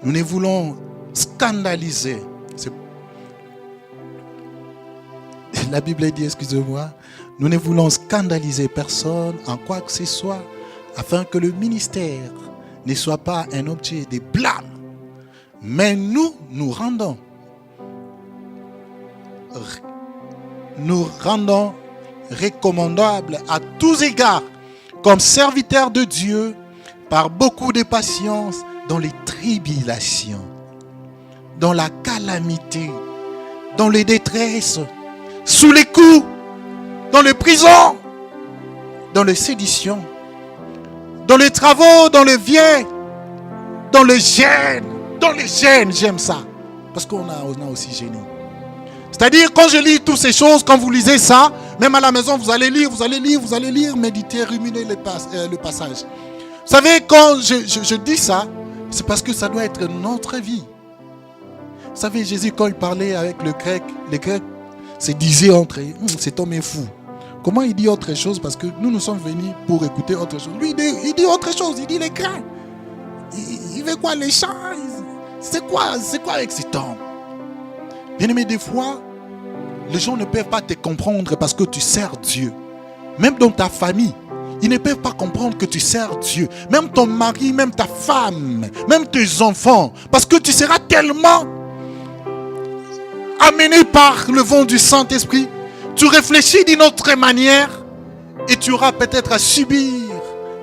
[SPEAKER 1] nous ne voulons scandaliser. La Bible dit, excusez-moi, nous ne voulons scandaliser personne en quoi que ce soit, afin que le ministère ne soit pas un objet de blâme. Mais nous rendons recommandables à tous égards comme serviteurs de Dieu par beaucoup de patience dans les tribulations, dans la calamité, dans les détresses, sous les coups, dans les prisons, dans les séditions, dans les travaux, dans les vieux, dans les gènes. Dans les gènes, j'aime ça. Parce qu'on a aussi gêné. C'est-à-dire, quand je lis toutes ces choses, quand vous lisez ça, même à la maison, vous allez lire, méditer, ruminer le passage. Vous savez, quand je dis ça, c'est parce que ça doit être notre vie. Vous savez, Jésus, quand il parlait avec les Grecs se disaient entre eux, cet homme est fou. Comment il dit autre chose? Parce que nous sommes venus pour écouter autre chose. Lui, il dit autre chose, il dit les Grecs. Il veut quoi, les chants? C'est quoi avec cet homme? Bien-aimé, des fois, les gens ne peuvent pas te comprendre parce que tu sers Dieu. Même dans ta famille, ils ne peuvent pas comprendre que tu sers Dieu. Même ton mari, même ta femme, même tes enfants. Parce que tu seras tellement amené par le vent du Saint-Esprit. Tu réfléchis d'une autre manière et tu auras peut-être à subir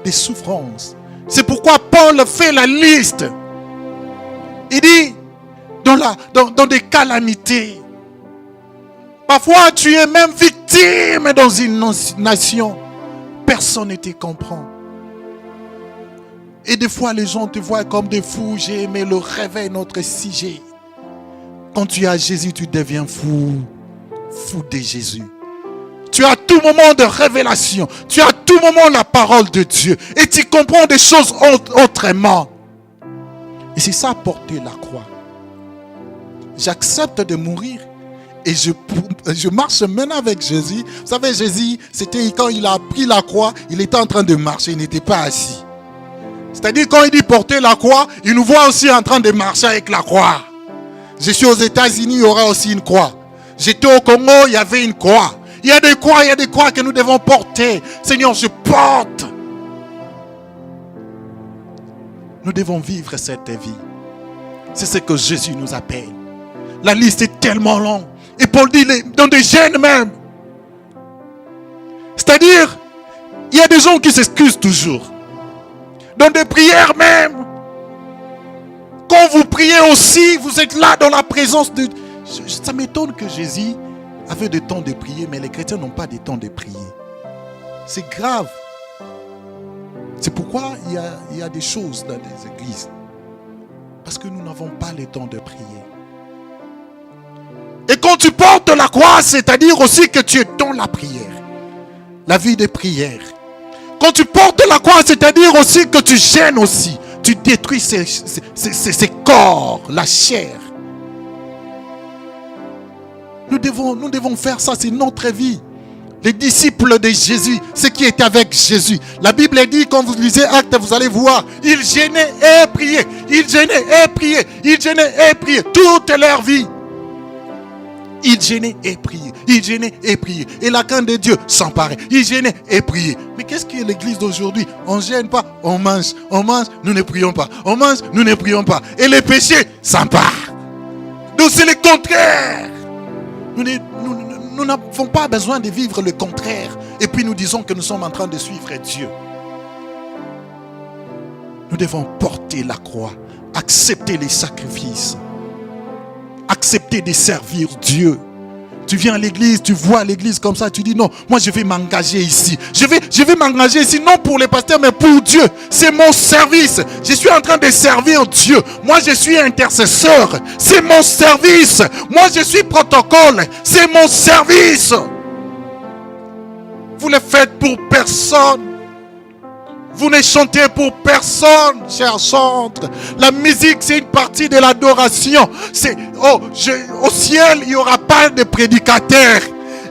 [SPEAKER 1] des souffrances. C'est pourquoi Paul fait la liste. Il dit, dans des calamités, parfois tu es même victime dans une nation. Personne ne te comprend. Et des fois les gens te voient comme des fous. J'ai aimé le réveil, notre sujet. Quand tu as Jésus, tu deviens fou. Fou de Jésus. Tu as à tout moment de révélation. Tu as à tout moment la parole de Dieu. Et tu comprends des choses autrement. Et c'est ça, porter la croix. J'accepte de mourir. Et je marche maintenant avec Jésus. Vous savez, Jésus, c'était quand il a pris la croix, il était en train de marcher, il n'était pas assis. C'est-à-dire, quand il dit porter la croix, il nous voit aussi en train de marcher avec la croix. Je suis aux États-Unis, il y aura aussi une croix. J'étais au Congo, il y avait une croix. Il y a des croix que nous devons porter. Seigneur, je porte. Nous devons vivre cette vie. C'est ce que Jésus nous appelle. La liste est tellement longue. Et Paul dit, dans des gènes même. C'est-à-dire, il y a des gens qui s'excusent toujours. Dans des prières même. Quand vous priez aussi, vous êtes là dans la présence de... Ça m'étonne que Jésus avait des temps de prier, mais les chrétiens n'ont pas des temps de prier. C'est grave. C'est pourquoi il y a des choses dans les églises. Parce que nous n'avons pas le temps de prier. Et quand tu portes la croix, c'est-à-dire aussi que tu es dans la prière. La vie de prière. Quand tu portes la croix, c'est-à-dire aussi que tu gênes aussi. Tu détruis ces corps, la chair. Nous devons faire ça, c'est notre vie. Les disciples de Jésus, ceux qui étaient avec Jésus. La Bible dit, quand vous lisez Actes, vous allez voir, ils gênaient et priaient. Ils gênaient et priaient. Ils gênaient et priaient. Toute leur vie. Ils gênaient et priaient. Ils gênaient et priaient. Et la crainte de Dieu s'emparait. Ils gênaient et priaient. Mais qu'est-ce que l'église d'aujourd'hui? On ne gêne pas, on mange, nous ne prions pas. On mange, nous ne prions pas. Et les péchés s'emparent. Donc c'est le contraire. Nous n'avons pas besoin de vivre le contraire. Et puis nous disons que nous sommes en train de suivre Dieu. Nous devons porter la croix. Accepter les sacrifices. Accepter de servir Dieu. Tu viens à l'église, tu vois l'église comme ça, tu dis non, moi je vais m'engager ici. Je vais m'engager ici, non pour les pasteurs, mais pour Dieu. C'est mon service. Je suis en train de servir Dieu. Moi je suis intercesseur. C'est mon service. Moi je suis protocole. C'est mon service. Vous ne le faites pour personne. Vous ne chantez pour personne, chers chantres. La musique, c'est une partie de l'adoration. Au ciel, il n'y aura pas de prédicateurs.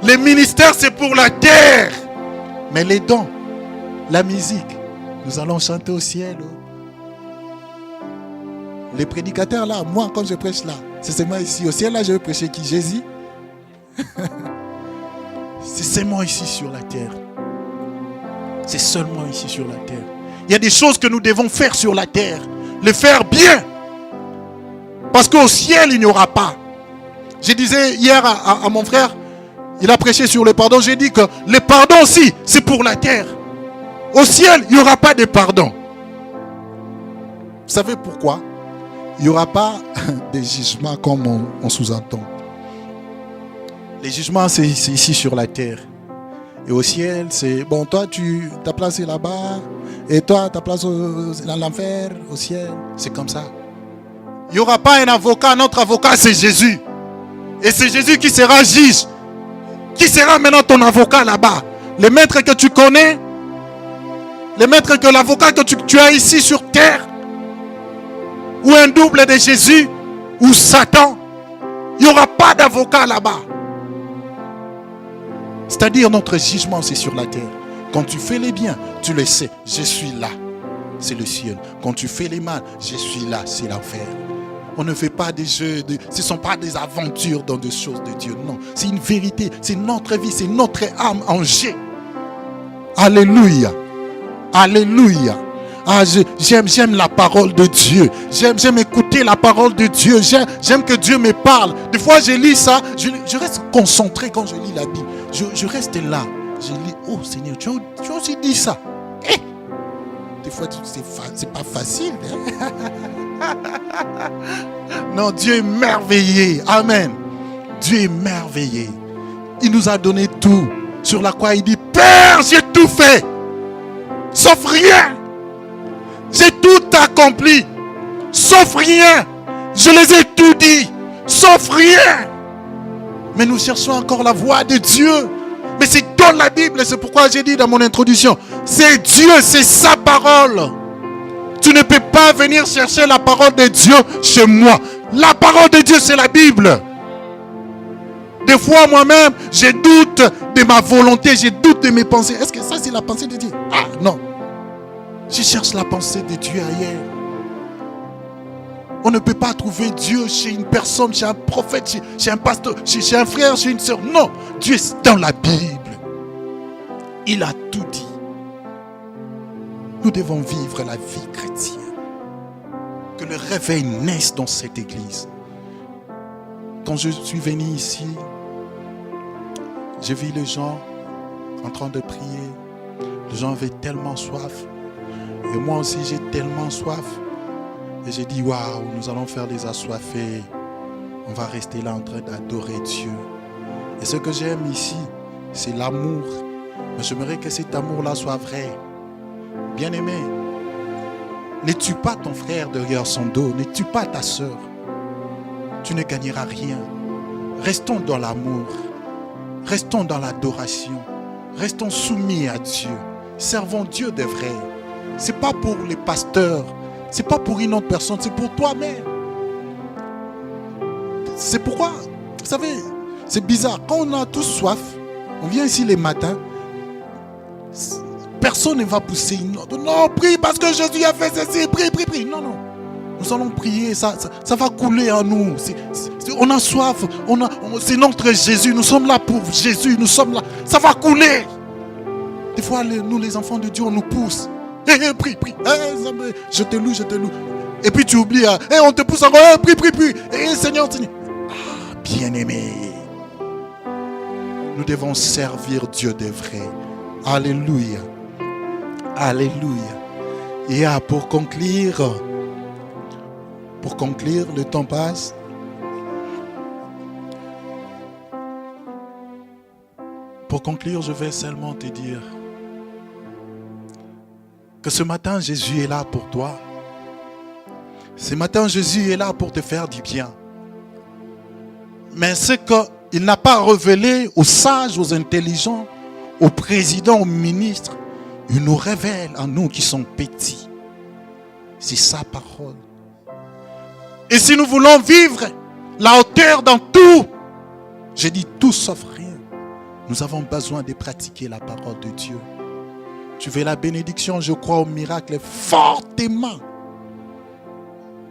[SPEAKER 1] Les ministères, c'est pour la terre. Mais les dons, la musique, nous allons chanter au ciel. Les prédicateurs là, moi quand je prêche là, c'est seulement ici. Au ciel là, je vais prêcher qui? Jésus. C'est seulement ici sur la terre. C'est seulement ici sur la terre. Il y a des choses que nous devons faire sur la terre. Les faire bien. Parce qu'au ciel, il n'y aura pas. Je disais hier à mon frère, il a prêché sur le pardon. J'ai dit que le pardon aussi, c'est pour la terre. Au ciel, il n'y aura pas de pardon. Vous savez pourquoi? Il n'y aura pas de jugement comme on sous-entend. Les jugements, c'est ici sur la terre. Et au ciel, c'est bon, toi, ta place est là-bas. Et toi, ta place dans l'enfer, au ciel. C'est comme ça. Il n'y aura pas un avocat. Notre avocat, c'est Jésus. Et c'est Jésus qui sera juge. Qui sera maintenant ton avocat là-bas? Le maître que tu connais? Le maître que l'avocat que tu as ici sur terre? Ou un double de Jésus? Ou Satan? Il n'y aura pas d'avocat là-bas. C'est-à-dire notre jugement, c'est sur la terre. Quand tu fais les biens, tu le sais, je suis là, c'est le ciel. Quand tu fais les mal, je suis là, c'est l'enfer. On ne fait pas des jeux, ce ne sont pas des aventures dans des choses de Dieu. Non, c'est une vérité, c'est notre vie, c'est notre âme en jeu. Alléluia, alléluia. Ah, j'aime la parole de Dieu. J'aime écouter la parole de Dieu. J'aime que Dieu me parle. Des fois, je lis ça. Je reste concentré quand je lis la Bible. Je reste là. Je lis, oh Seigneur, tu as aussi dit ça. Des fois, c'est pas facile. Hein? Non, Dieu est merveilleux. Amen. Dieu est merveilleux. Il nous a donné tout. Sur la croix, il dit, Père, j'ai tout fait. Sauf rien. J'ai tout accompli, sauf rien. Je les ai tout dit, sauf rien. Mais nous cherchons encore la voix de Dieu. Mais c'est dans la Bible, c'est pourquoi j'ai dit dans mon introduction, c'est Dieu, c'est sa parole. Tu ne peux pas venir chercher la parole de Dieu chez moi. La parole de Dieu, c'est la Bible. Des fois, moi-même, je doute de ma volonté, je doute de mes pensées. Est-ce que ça, c'est la pensée de Dieu? Ah, non. Je cherche la pensée de Dieu ailleurs. On ne peut pas trouver Dieu chez une personne, chez un prophète, chez un pasteur, chez un frère, chez une soeur. Non, Dieu est dans la Bible. Il a tout dit. Nous devons vivre la vie chrétienne. Que le réveil naisse dans cette église. Quand je suis venu ici, j'ai vu les gens en train de prier. Les gens avaient tellement soif. Et moi aussi, j'ai tellement soif. Et j'ai dit, waouh, nous allons faire les assoiffés. On va rester là en train d'adorer Dieu. Et ce que j'aime ici, c'est l'amour. Mais j'aimerais que cet amour-là soit vrai. Bien-aimé, ne tue pas ton frère derrière son dos. Ne tue pas ta soeur. Tu ne gagneras rien. Restons dans l'amour. Restons dans l'adoration. Restons soumis à Dieu. Servons Dieu de vrai. Ce n'est pas pour les pasteurs. Ce n'est pas pour une autre personne. C'est pour toi-même. C'est pourquoi, vous savez, c'est bizarre. Quand on a tous soif, on vient ici les matins. Personne ne va pousser une autre. Non, prie parce que Jésus a fait ceci. Prie. Non. Nous allons prier. Ça va couler en nous. On a soif. C'est notre Jésus. Nous sommes là pour Jésus. Nous sommes là. Ça va couler. Des fois, nous, les enfants de Dieu, on nous pousse. Prie. Je te loue. Et puis tu oublies. On te pousse encore. Prie. Seigneur. Ah, bien-aimé. Nous devons servir Dieu de vrai. Alléluia. Et pour conclure, le temps passe. Pour conclure, je vais seulement te dire que ce matin, Jésus est là pour toi. Ce matin, Jésus est là pour te faire du bien. Mais ce qu'il n'a pas révélé aux sages, aux intelligents, aux présidents, aux ministres, il nous révèle à nous qui sommes petits. C'est sa parole. Et si nous voulons vivre la hauteur dans tout, j'ai dit tout sauf rien, nous avons besoin de pratiquer la parole de Dieu. Tu veux la bénédiction, je crois au miracle fortement.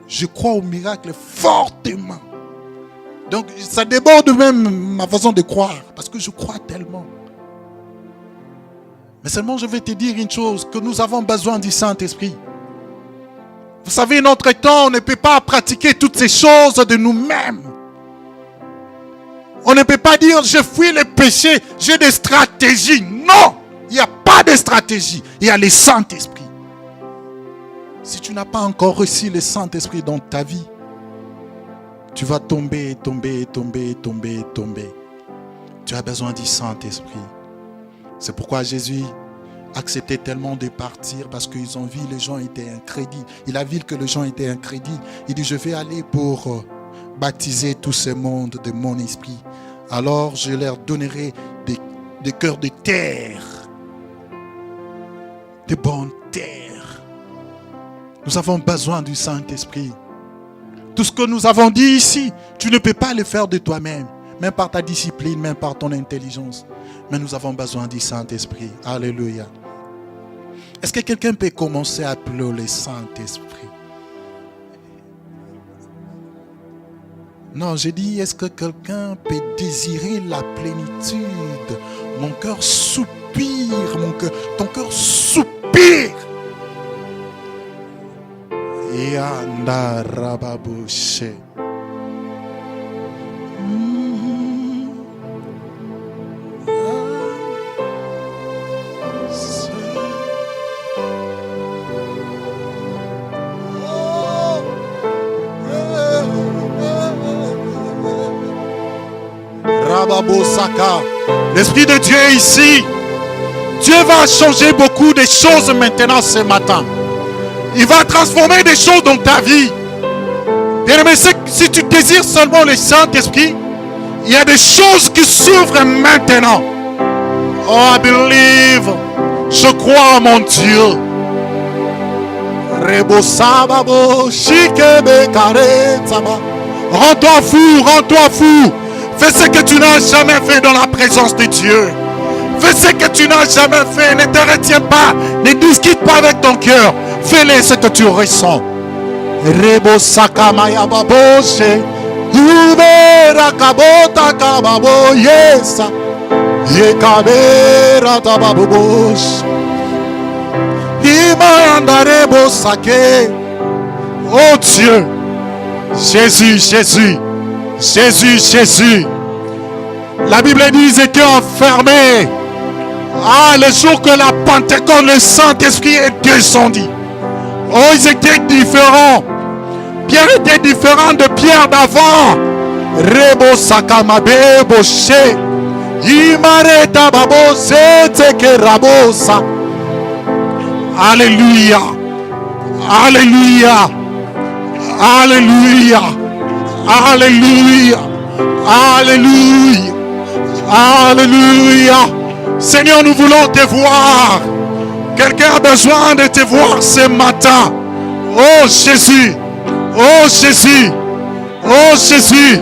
[SPEAKER 1] Je crois au miracle fortement. Donc ça déborde même ma façon de croire, parce que je crois tellement. Mais seulement je vais te dire une chose, que nous avons besoin du Saint-Esprit. Vous savez, notre temps, on ne peut pas pratiquer toutes ces choses de nous-mêmes. On ne peut pas dire, je fuis le péché, j'ai des stratégies. Non, il n'y a pas de stratégie, il y a le Saint-Esprit. Si tu n'as pas encore reçu le Saint-Esprit dans ta vie, tu vas tomber. Tu as besoin du Saint-Esprit. C'est pourquoi Jésus acceptait tellement de partir, parce qu'ils ont vu les gens étaient incrédules. Il a vu que les gens étaient incrédules. Il dit, je vais aller pour baptiser tout ce monde de mon esprit. Alors je leur donnerai des cœurs de terre, de bonne terre. Nous avons besoin du Saint-Esprit. Tout ce que nous avons dit ici, tu ne peux pas le faire de toi-même, même par ta discipline, même par ton intelligence. Mais nous avons besoin du Saint-Esprit. Alléluia. Est-ce que quelqu'un peut commencer à appeler le Saint-Esprit? Non, j'ai dit, est-ce que quelqu'un peut désirer la plénitude? Mon cœur soupire, ton cœur soupire. Yanda rababouche. L'Esprit de Dieu est ici. Dieu va changer beaucoup de choses maintenant ce matin. Il va transformer des choses dans ta vie. Bien-aimé, si tu désires seulement le Saint-Esprit, il y a des choses qui s'ouvrent maintenant. Oh, I believe. Je crois en mon Dieu. Rends-toi fou. Fais ce que tu n'as jamais fait dans la présence de Dieu. Fais ce que tu n'as jamais fait. Ne te retiens pas. Ne discute pas avec ton cœur. Fais-le ce que tu ressens. Rebo sakamaya baboshe. Ubera kabota kababo yesa. Yekabera tababosh. Imanda rebo sake. Oh Dieu. Jésus. Jésus, Jésus. La Bible dit qu'ils étaient enfermés. Ah, le jour que la Pentecôte, le Saint-Esprit est descendu. Oh, ils étaient différents. Pierre était différent de Pierre d'avant. Rebo sakamabe boshe. Imareta babose teke rabosa. Alléluia. Alléluia. Alléluia. Alléluia. Alléluia. Alléluia. Seigneur, nous voulons te voir. Quelqu'un a besoin de te voir ce matin. Oh Jésus. Oh Jésus. Oh Jésus.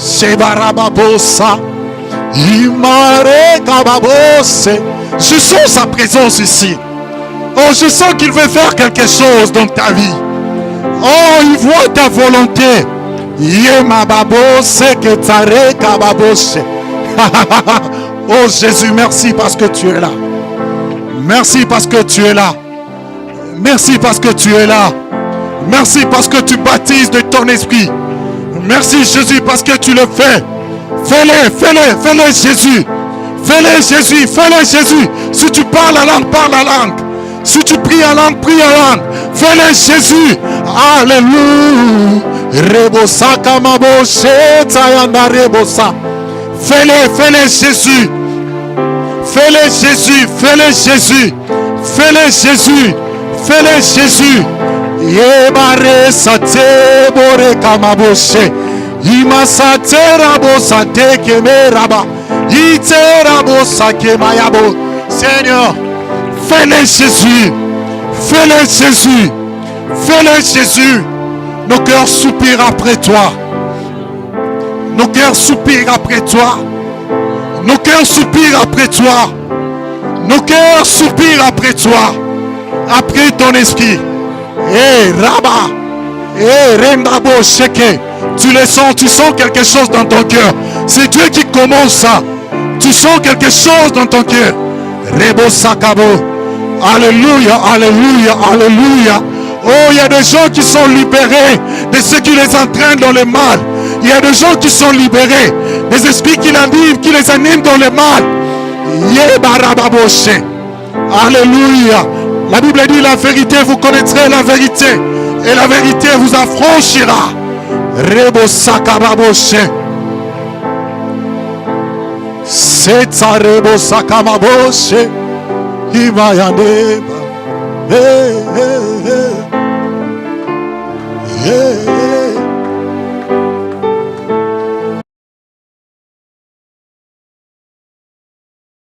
[SPEAKER 1] Shebarababosa. Imare kababose. Je sens sa présence ici. Oh, je sens qu'il veut faire quelque chose dans ta vie. Oh, il voit ta volonté. Yemababose ketare kababose. Oh Jésus, merci parce que tu es là. Merci parce que tu es là. Merci parce que tu es là. Merci parce que tu baptises de ton esprit. Merci Jésus parce que tu le fais. Fais-le, fais-le, fais-le Jésus. Fais-le Jésus, fais-le Jésus. Si tu parles la langue, parle la langue. Si tu pries la langue, prie la langue. Fais-le Jésus. Alléluia. Rebosa kamabo shetayanda rebosa. Fais-le, fais-le Jésus. Fais-le Jésus, fais-le Jésus. Fais-le Jésus. Fais-le Jésus. Yebare sate bore kamaboshe. Imasatera bosa teke meraba. Itera bosa kemayabo. Seigneur, fais-le Jésus. Fais-le Jésus. Fais-le Jésus. Nos cœurs soupirent après toi. Nos cœurs soupirent après toi. Nos cœurs soupirent après toi. Nos cœurs soupirent après toi. Après ton esprit. Eh Rabba. Eh Rendabo Sheke. Tu le sens, tu sens quelque chose dans ton cœur. C'est Dieu qui commence ça. Tu sens quelque chose dans ton cœur. Rebo Sakabo. Alléluia, alléluia, alléluia. Oh, il y a des gens qui sont libérés de ceux qui les entraînent dans le mal. Il y a des gens qui sont libérés des esprits qui les animent dans le mal. Yebarababoshe. Alléluia. La Bible dit la vérité, vous connaîtrez la vérité. Et la vérité vous affranchira. Rebo Sakaraboshe. Setsa Rebo Sakamaboshe. Imayandeba. Hey, hey, hey. Yeah.